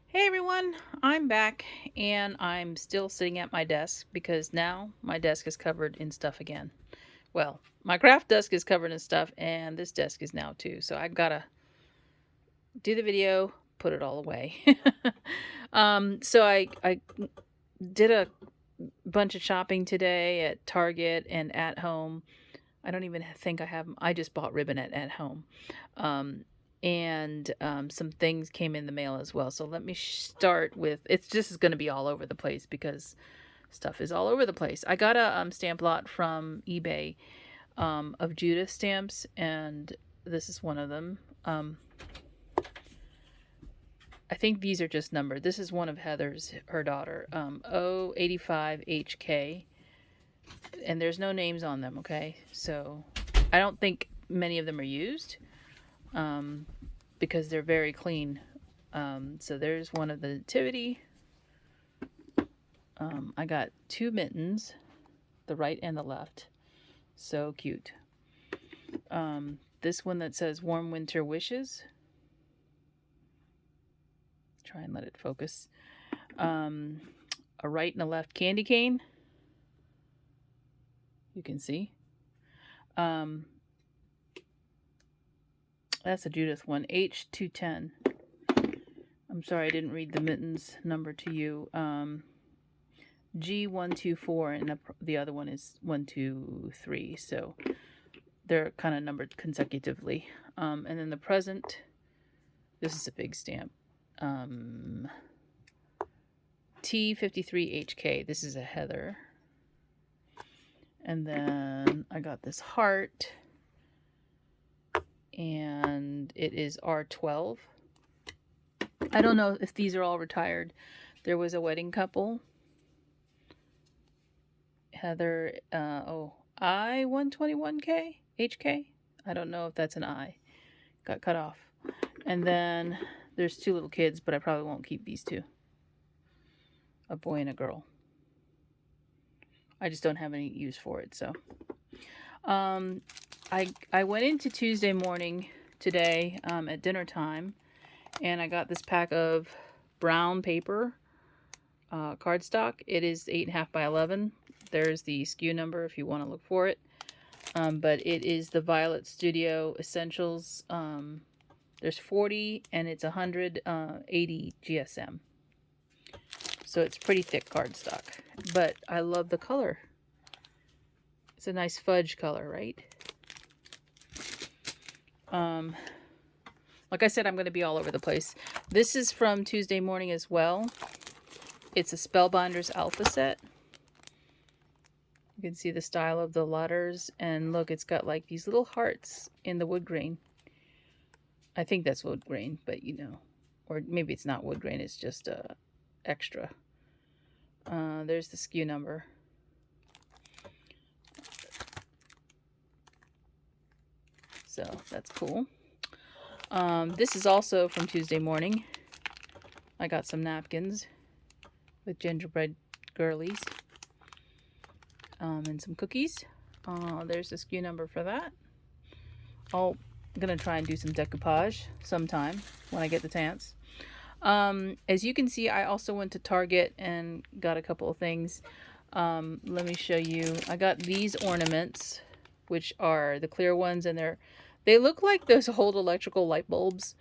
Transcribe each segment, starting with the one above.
Hey everyone, I'm back and I'm still sitting at my desk because now my desk is covered in stuff again. Well, my craft desk is covered in stuff and this desk is now too. So I gotta do the video, put it all away. So I did a bunch of shopping today at Target and at home. I don't even think I have them. I just bought ribbon at home. Um, and some things came in the mail as well. So let me start with it's just going to be all over the place because stuff is all over the place. I got a stamp lot from eBay of Judith Stamps, and this is one of them. I think these are just numbered. This is one of Heather's, her daughter, 085HK, and there's no names on them, okay? So I don't think many of them are used because they're very clean. So there's one of the Nativity. I got two mittens, the right and the left. So cute. This one that says Warm Winter Wishes. Try and let it focus. A right and a left candy cane. You can see. That's a Judith one, H210. I'm sorry I didn't read the mittens number to you. G124, and the other one is 123. So they're kind of numbered consecutively. And then the present, this is a big stamp. T53HK. This is a Heather. And then I got this heart, and it is R12. I don't know if these are all retired. There was a wedding couple. Heather, I121K? HK? I don't know if that's an I. Got cut off. And then there's two little kids, but I probably won't keep these two. A boy and a girl. I just don't have any use for it, so. I went into Tuesday morning today at dinner time, and I got this pack of brown paper cardstock. It is 8.5 by 11. There's the SKU number if you want to look for it. But it is the Violet Studio Essentials. There's 40 and it's 180 GSM. So it's pretty thick cardstock. But I love the color. It's a nice fudge color, right? Like I said, I'm going to be all over the place. This is from Tuesday morning as well. It's a Spellbinders Alpha Set. You can see the style of the letters, and look, it's got like these little hearts in the wood grain. I think that's wood grain, but you know, or maybe it's not wood grain, it's just extra. There's the SKU number. So that's cool. This is also from Tuesday morning. I got some napkins with gingerbread girlies. And some cookies. There's the SKU number for that. I'm going to try and do some decoupage sometime when I get the chance. As you can see, I also went to Target and got a couple of things. Let me show you. I got these ornaments, which are the clear ones, and they look like those old electrical light bulbs,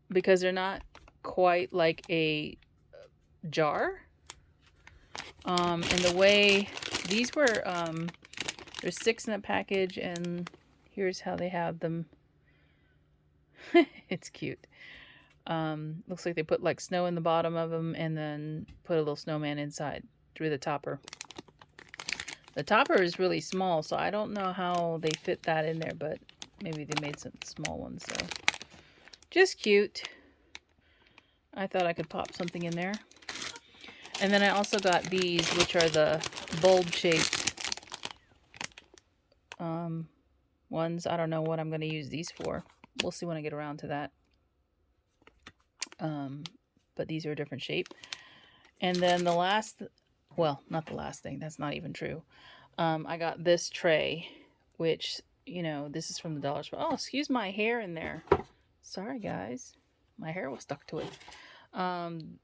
because they're not quite like a jar. And the way these were, there's 6 in a package, and here's how they have them. It's cute. Looks like they put like snow in the bottom of them and then put a little snowman inside through the topper. The topper is really small, so I don't know how they fit that in there, but maybe they made some small ones, so just cute. I thought I could pop something in there. And then I also got these, which are the bulb-shaped ones. I don't know what I'm going to use these for. We'll see when I get around to that. But these are a different shape. And then the last, well, not the last thing. That's not even true. I got this tray, which, you know, this is from the dollar store. Oh, excuse my hair in there. Sorry, guys. my hair was stuck to it.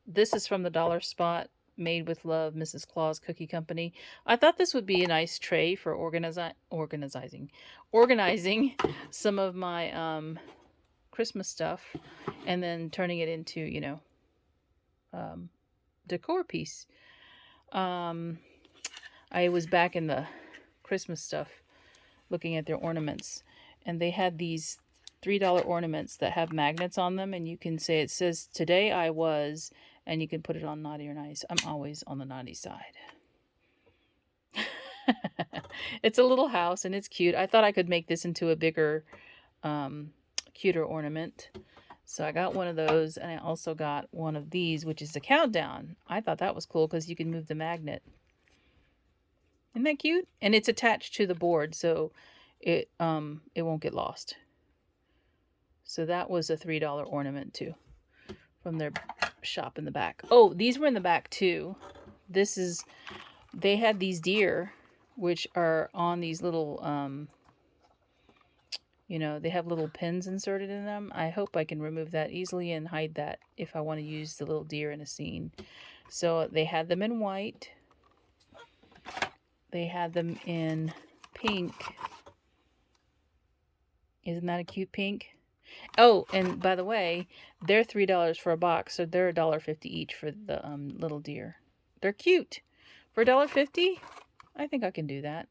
This is from the Dollar Spot, made with love, Mrs. Claus Cookie Company. I thought this would be a nice tray for organizing some of my Christmas stuff, and then turning it into, you know, decor piece. I was back in the Christmas stuff looking at their ornaments, and they had these $3 ornaments that have magnets on them, and you can say, it says today I was, and you can put it on naughty or nice. I'm always on the naughty side. It's a little house and it's cute. I thought I could make this into a bigger, cuter ornament. So I got one of those, and I also got one of these, which is a countdown. I thought that was cool because you can move the magnet. Isn't that cute? And it's attached to the board, so it won't get lost. So that was a $3 ornament too, from their shop in the back. Oh, these were in the back too. They had these deer, which are on these little, you know, they have little pins inserted in them. I hope I can remove that easily and hide that if I want to use the little deer in a scene. So they had them in white. They had them in pink. Isn't that a cute pink? Oh, and by the way, they're $3 for a box, so they're $1.50 each for the little deer. They're cute. For $1.50, I think I can do that.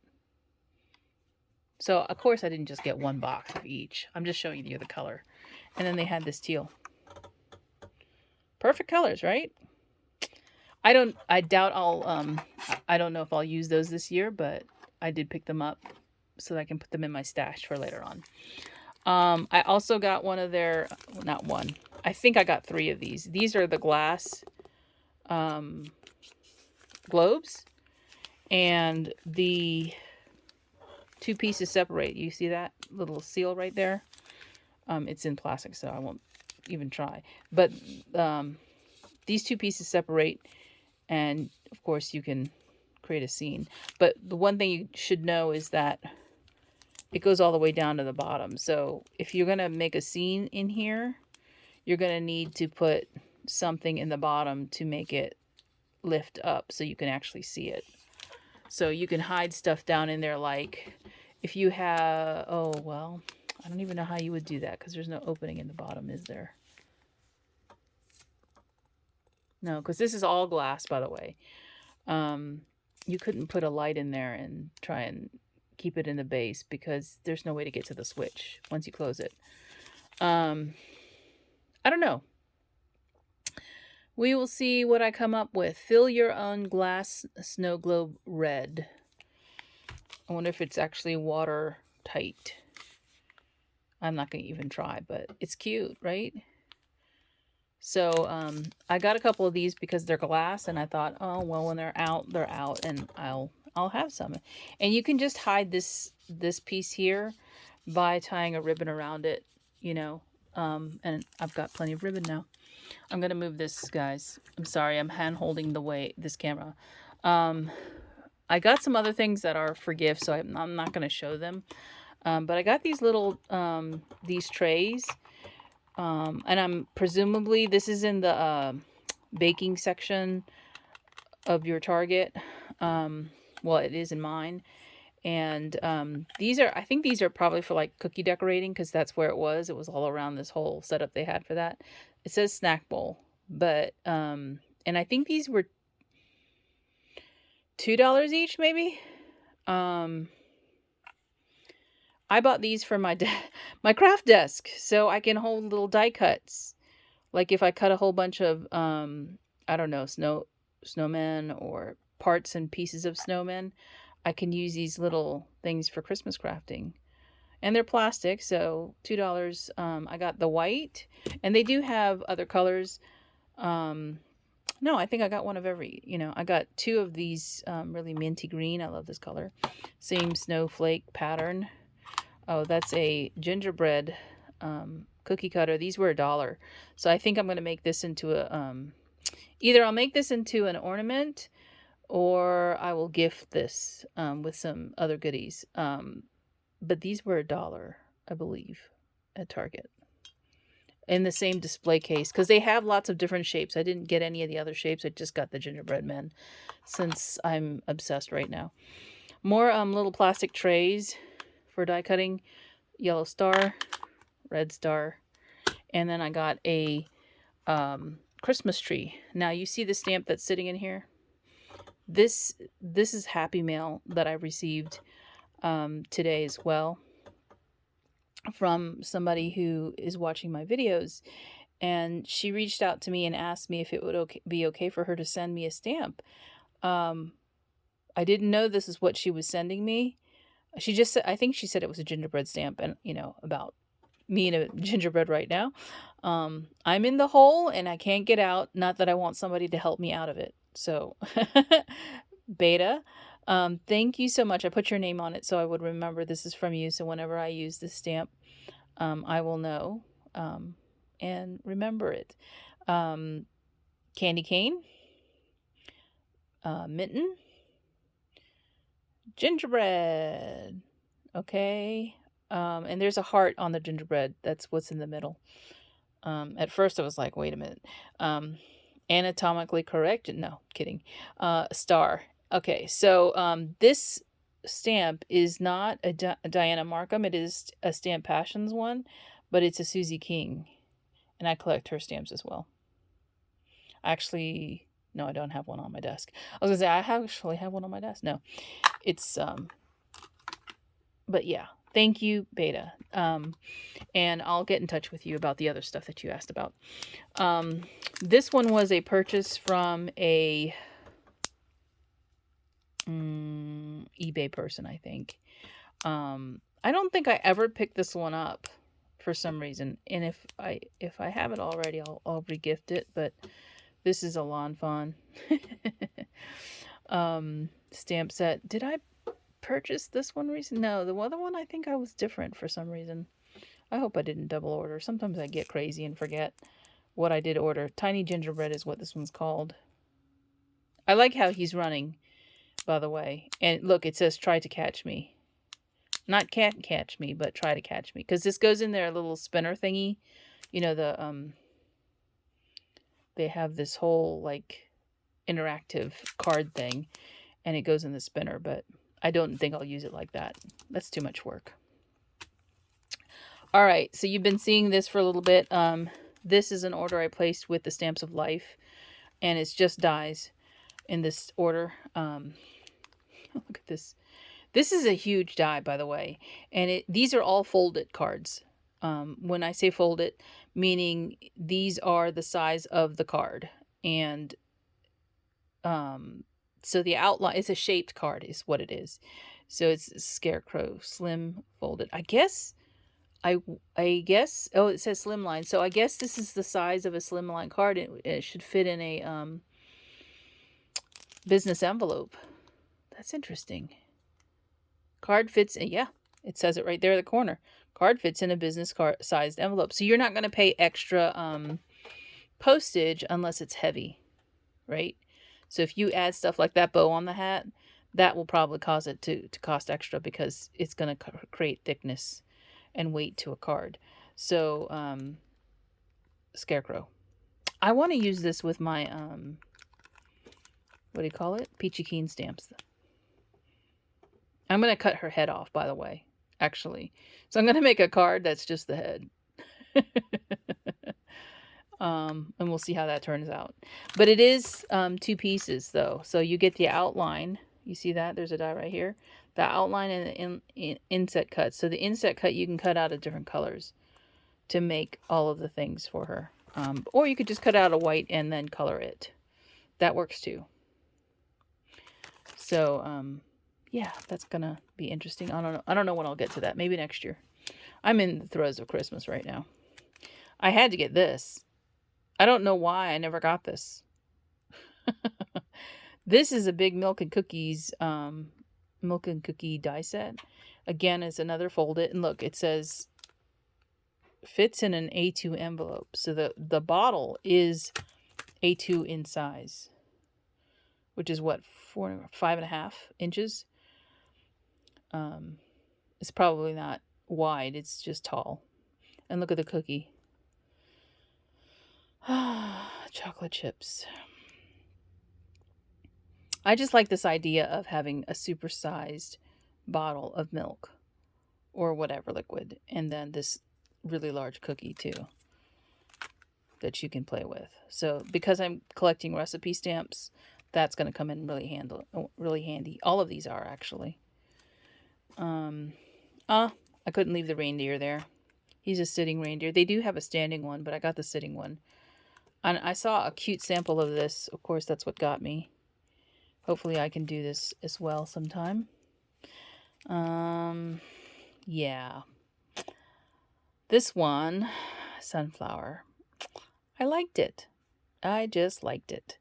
So, of course, I didn't just get one box of each. I'm just showing you the color. And then they had this teal. Perfect colors, right? I don't know if I'll use those this year, but I did pick them up so that I can put them in my stash for later on. I also got one of their, not one, I think I got 3 of these. These are the glass globes, and the 2 pieces separate. You see that little seal right there? It's in plastic, so I won't even try. But these 2 pieces separate, and of course you can create a scene. But the one thing you should know is that it goes all the way down to the bottom. So if you're going to make a scene in here, you're going to need to put something in the bottom to make it lift up so you can actually see it. So you can hide stuff down in there, like if you have, oh, well, I don't even know how you would do that because there's no opening in the bottom, is there? No, because this is all glass, by the way. You couldn't put a light in there and try and keep it in the base because there's no way to get to the switch once you close it. I don't know. We will see what I come up with. Fill your own glass snow globe red. I wonder if it's actually watertight. I'm not going to even try, but it's cute, right? So I got a couple of these because they're glass, and I thought, oh, well, when they're out, and I'll have some. And you can just hide this piece here by tying a ribbon around it, you know. And I've got plenty of ribbon now. I'm going to move this, guys. I'm sorry, I'm hand-holding this camera. I got some other things that are for gifts, so I'm not going to show them. But I got these little, these trays. And I'm presumably, this is in the baking section of your Target. Well, it is in mine. And I think these are probably for like cookie decorating, because that's where it was. It was all around this whole setup they had for that. It says snack bowl, but and I think these were $2 each, maybe. I bought these for my craft desk, so I can hold little die cuts. Like if I cut a whole bunch of I don't know, snowmen or parts and pieces of snowmen, I can use these little things for Christmas crafting. And they're plastic, so $2. I got the white, and they do have other colors. No, I think I got one of every, I got 2 of these really minty green. I love this color. Same snowflake pattern. Oh, that's a gingerbread cookie cutter. These were $1. So I think I'm going to make this into a, either I'll make this into an ornament, or I will gift this with some other goodies. But these were $1, I believe, at Target. in the same display case, because they have lots of different shapes. I didn't get any of the other shapes. I just got the gingerbread men, since I'm obsessed right now. More little plastic trays for die cutting. Yellow star, red star, and then I got a Christmas tree. Now you see the stamp that's sitting in here. This is Happy Mail that I received today as well, from somebody who is watching my videos, and she reached out to me and asked me if it would be okay for her to send me a stamp. I didn't know this is what she was sending me. She just said, I think she said it was a gingerbread stamp, and about me and a gingerbread right now. I'm in the hole and I can't get out. Not that I want somebody to help me out of it. So Beta, thank you so much. I put your name on it so I would remember this is from you. So whenever I use this stamp, I will know and remember it. Candy cane, mitten, gingerbread. Okay. And there's a heart on the gingerbread. That's what's in the middle. At first I was like, wait a minute. Anatomically correct? No, kidding. Star. Okay, so this stamp is not a Diana Markham. It is a Stamp Passions one, but it's a Susie King. And I collect her stamps as well. Actually, no, I don't have one on my desk. I was going to say, I actually have one on my desk. No, it's, but yeah. Thank you, Beta. And I'll get in touch with you about the other stuff that you asked about. This one was a purchase from a eBay person, I think. I don't think I ever picked this one up for some reason. And if I have it already, I'll regift it. But this is a Lawn Fawn stamp set. Did I purchase this one recently? No, the other one I think I was different for some reason. I hope I didn't double order. Sometimes I get crazy and forget what I did order. Tiny Gingerbread is what this one's called. I like how he's running, by the way. And look, it says try to catch me. Not can't catch me, but try to catch me. Because this goes in their little spinner thingy. You know, they have this whole, like, interactive card thing. And it goes in the spinner, but I don't think I'll use it like that. That's too much work. All right, so you've been seeing this for a little bit. This is an order I placed with the Stamps of Life, and it's just dies in this order. Look at this. This is a huge die, by the way, and these are all folded cards. When I say folded, meaning these are the size of the card, and so the outline, it's a shaped card is what it is. So it's Scarecrow, slim, folded. I guess, oh, it says slimline. So I guess this is the size of a slimline card. It should fit in a business envelope. That's interesting. Card fits, yeah, it says it right there in the corner. Card fits in a business card sized envelope. So you're not going to pay extra postage unless it's heavy, right? So if you add stuff like that bow on the hat, that will probably cause it to cost extra because it's going to create thickness and weight to a card. So, Scarecrow. I want to use this with my, what do you call it? Peachy Keen stamps. I'm going to cut her head off, by the way, actually. So I'm going to make a card that's just the head. And we'll see how that turns out. But it is 2 pieces, though. So you get the outline. You see that? There's a die right here. The outline and the inset cut. So the inset cut you can cut out of different colors to make all of the things for her. Or you could just cut out a white and then color it. That works too. So, yeah, that's going to be interesting. I don't know when I'll get to that. Maybe next year. I'm in the throes of Christmas right now. I had to get this. I don't know why I never got this. This is a big Milk and Cookies, Milk and Cookie die set. Again, it's another folded. And look, it says fits in an A2 envelope. So the bottle is A2 in size, which is what, 5.5 inches. It's probably not wide. It's just tall. And look at the cookie. chocolate chips. I just like this idea of having a supersized bottle of milk or whatever liquid, and then this really large cookie too that you can play with. So because I'm collecting recipe stamps, that's going to come in really handy. All of these are actually. I couldn't leave the reindeer there. He's a sitting reindeer. They do have a standing one, but I got the sitting one. And I saw a cute sample of this. Of course, that's what got me. Hopefully I can do this as well sometime. Yeah. This one, sunflower. I liked it. I just liked it.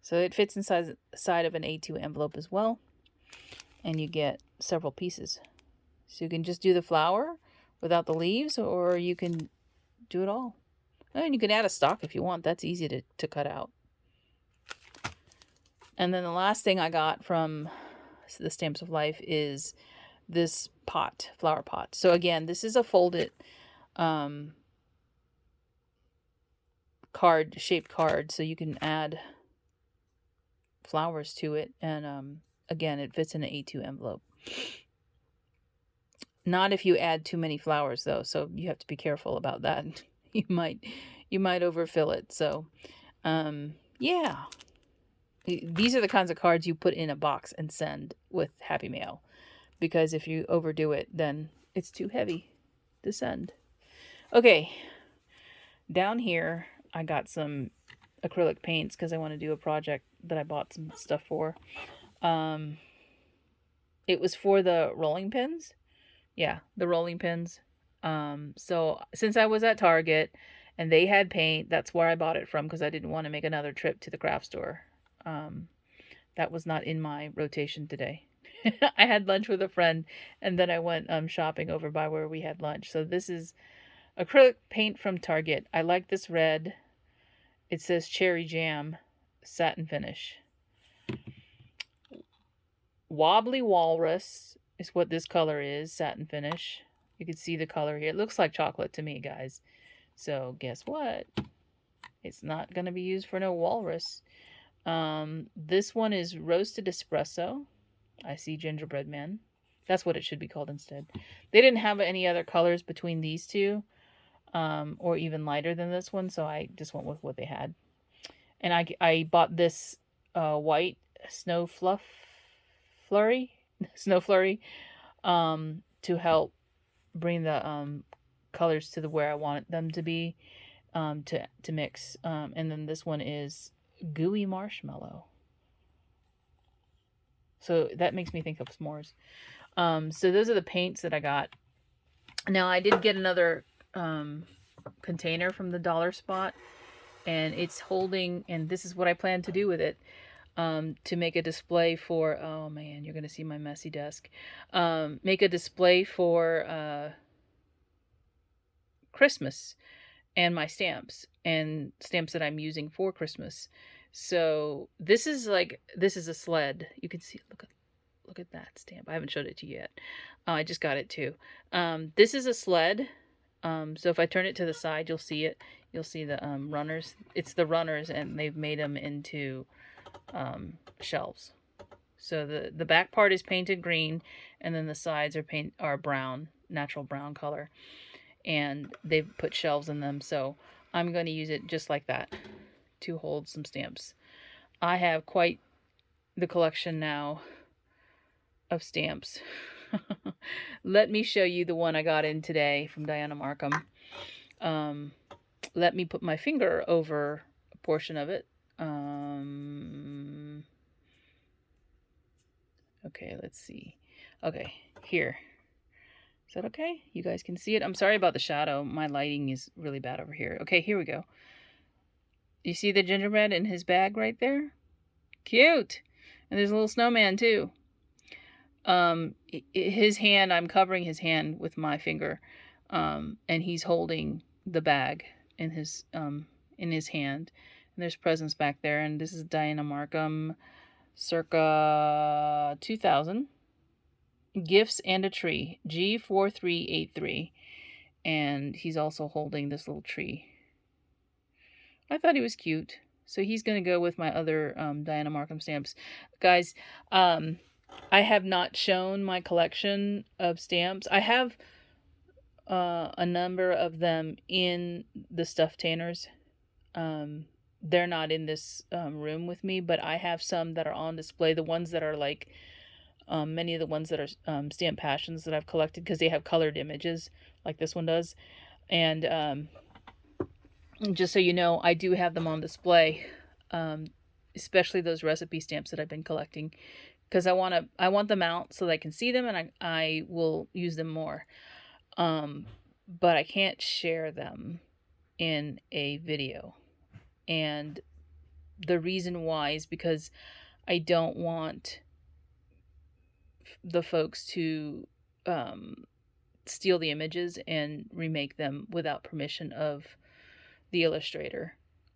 So it fits inside of an A2 envelope as well. And you get several pieces. So you can just do the flower without the leaves, or you can do it all. And you can add a stalk if you want. That's easy to cut out. And then the last thing I got from the Stamps of Life is this pot, flower pot. So again, this is a folded shaped card, so you can add flowers to it. And again, it fits in an A2 envelope. Not if you add too many flowers though, so you have to be careful about that. You might overfill it. So yeah. These are the kinds of cards you put in a box and send with Happy Mail, because if you overdo it, then it's too heavy to send. Okay, down here I got some acrylic paints because I want to do a project that I bought some stuff for. It was for the rolling pins. Yeah, the rolling pins. So since I was at Target and they had paint, that's where I bought it from, because I didn't want to make another trip to the craft store. That was not in my rotation today. I had lunch with a friend, and then I went shopping over by where we had lunch. So this is acrylic paint from Target. I like this red. It says cherry jam satin finish. Wobbly walrus is what this color is, satin finish. You can see the color here. It looks like chocolate to me, guys. So guess what? It's not going to be used for no walrus. This one is roasted espresso. I see gingerbread man. That's what it should be called instead. They didn't have any other colors between these two, or even lighter than this one, so I just went with what they had. And I bought this white snow flurry, to help bring the colors to where I want them to be, to mix. And then this one is gooey marshmallow. So that makes me think of s'mores. So those are the paints that I got. Now I did get another container from the Dollar Spot, and it's holding, and this is what I plan to do with it, to make a display for, oh man, you're going to see my messy desk. Make a display for Christmas, and my stamps, and stamps that I'm using for Christmas. So this is a sled. You can see, look at that stamp. I haven't showed it to you yet. I just got it too. This is a sled. So if I turn it to the side, you'll see it. You'll see the runners. It's the runners, and they've made them into shelves. So the back part is painted green, and then the sides are brown, natural brown color. And they've put shelves in them, so I'm going to use it just like that to hold some stamps. I have quite the collection now of stamps. Let me show you the one I got in today from Diana Markham. Let me put my finger over a portion of it. Okay, let's see. Okay, here. Is that okay? You guys can see it? I'm sorry about the shadow. My lighting is really bad over here. Okay, here we go. You see the gingerbread in his bag right there? Cute! And there's a little snowman too. His hand, I'm covering his hand with my finger. And he's holding the bag in his hand. And there's presents back there. And this is Diana Markham, circa 2000. Gifts and a tree, G4383, and he's also holding this little tree. I thought he was cute. So he's going to go with my other Diana Markham stamps. Guys, I have not shown my collection of stamps. I have a number of them in the stuffed tanners. They're not in this room with me, but I have some that are on display. The ones that are like many of the ones that are Stamp Passions that I've collected, because they have colored images like this one does. And just so you know, I do have them on display, especially those recipe stamps that I've been collecting, because I want them out so that I can see them, and I will use them more. But I can't share them in a video. And the reason why is because I don't want the folks to steal the images and remake them without permission of the illustrator.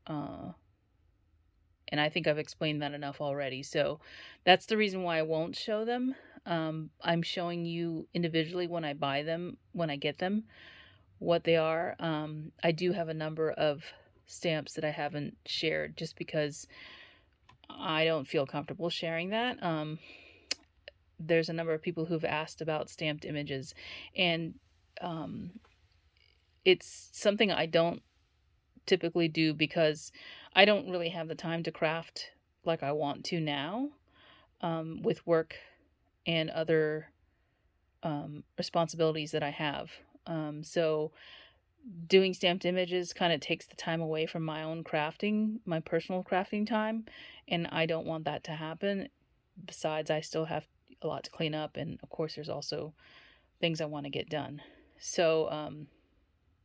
And I think I've explained that enough already. So that's the reason why I won't show them. I'm showing you individually when I buy them, when I get them, what they are. I do have a number of stamps that I haven't shared just because I don't feel comfortable sharing that. There's a number of people who've asked about stamped images, and it's something I don't typically do because I don't really have the time to craft like I want to now, with work and other responsibilities that I have. So doing stamped images kind of takes the time away from my own crafting, my personal crafting time, and I don't want that to happen. Besides, I still have a lot to clean up, and of course there's also things I want to get done. So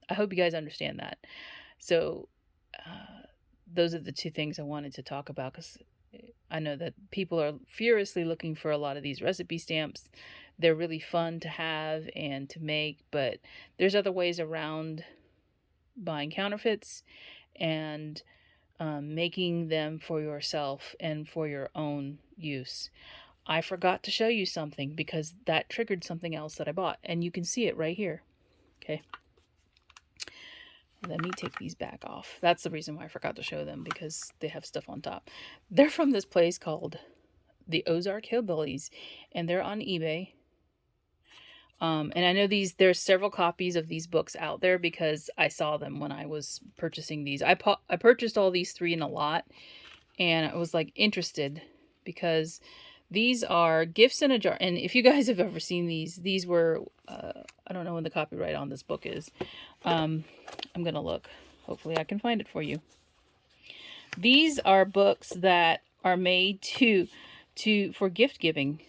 I hope you guys understand that. So those are the two things I wanted to talk about, because I know that people are furiously looking for a lot of these recipe stamps. They're really fun to have and to make, but there's other ways around buying counterfeits and making them for yourself and for your own use. I forgot to show you something because that triggered something else that I bought, and you can see it right here. Okay. Let me take these back off. That's the reason why I forgot to show them, because they have stuff on top. They're from this place called the Ozark Hillbillies, and they're on eBay. And I know there's several copies of these books out there because I saw them when I was purchasing these. I purchased all these 3 in a lot, and I was like interested because these are gifts in a jar. And if you guys have ever seen these were, I don't know when the copyright on this book is. I'm going to look. Hopefully I can find it for you. These are books that are made for gift giving.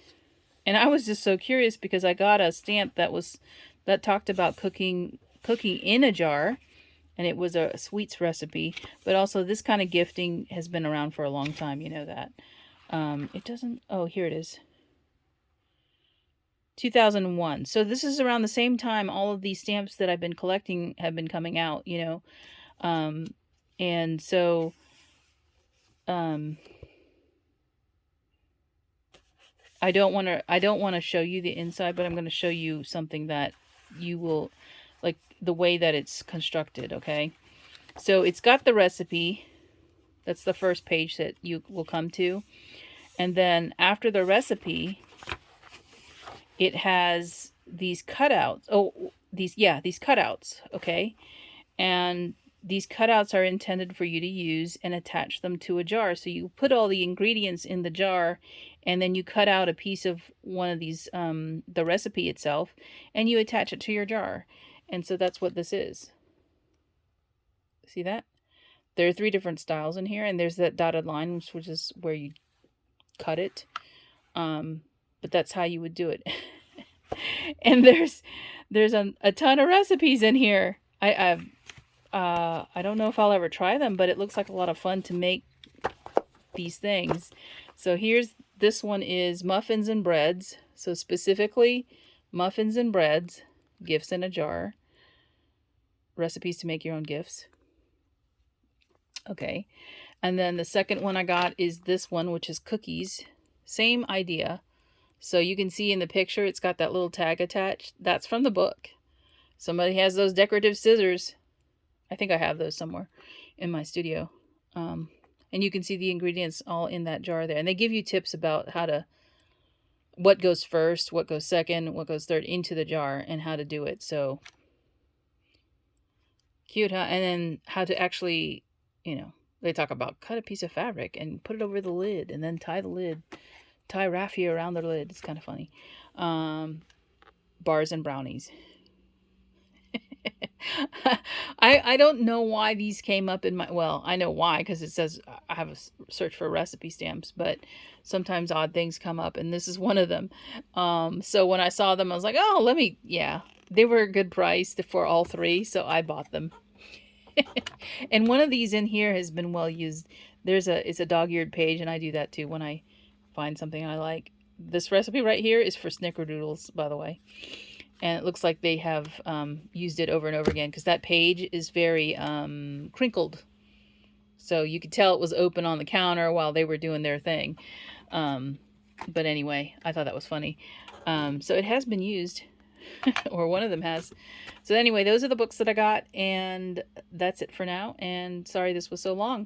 And I was just so curious because I got a stamp that talked about cooking in a jar, and it was a sweets recipe. But also this kind of gifting has been around for a long time, you know that. It doesn't, oh, here it is. 2001. So this is around the same time all of these stamps that I've been collecting have been coming out, you know. And so I don't want to show you the inside, but I'm going to show you something that you will like, the way that it's constructed, okay? So it's got the recipe. That's the first page that you will come to. And then after the recipe, it has these cutouts. Oh, these cutouts, okay? And these cutouts are intended for you to use and attach them to a jar. So you put all the ingredients in the jar, and then you cut out a piece of one of these, the recipe itself, and you attach it to your jar. And so that's what this is. See that? There are 3 different styles in here, and there's that dotted line, which is where you cut it. But that's how you would do it. And there's a ton of recipes in here. I don't know if I'll ever try them, but it looks like a lot of fun to make these things. So this one is muffins and breads. So specifically muffins and breads, gifts in a jar, recipes to make your own gifts. Okay. And then the second one I got is this one, which is cookies. Same idea. So you can see in the picture, it's got that little tag attached. That's from the book. Somebody has those decorative scissors. I think I have those somewhere. in my studio. And you can see the ingredients all in that jar there. And they give you tips about what goes first, what goes second, what goes third into the jar, and how to do it. So cute, huh? And then how to actually, they talk about cut a piece of fabric and put it over the lid and then tie raffia around the lid. It's kind of funny. Bars and brownies. I don't know why these came up in my, well, I know why, because it says I have a search for recipe stamps, but sometimes odd things come up, and this is one of them. So when I saw them, I was like, oh, they were a good price for all three, so I bought them. And one of these in here has been well used. It's a dog-eared page, and I do that too when I find something I like. This recipe right here is for snickerdoodles, by the way. And it looks like they have used it over and over again, because that page is very crinkled. So you could tell it was open on the counter while they were doing their thing. But anyway, I thought that was funny. So it has been used, or one of them has. So anyway, those are the books that I got, and that's it for now. And sorry this was so long.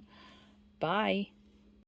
Bye.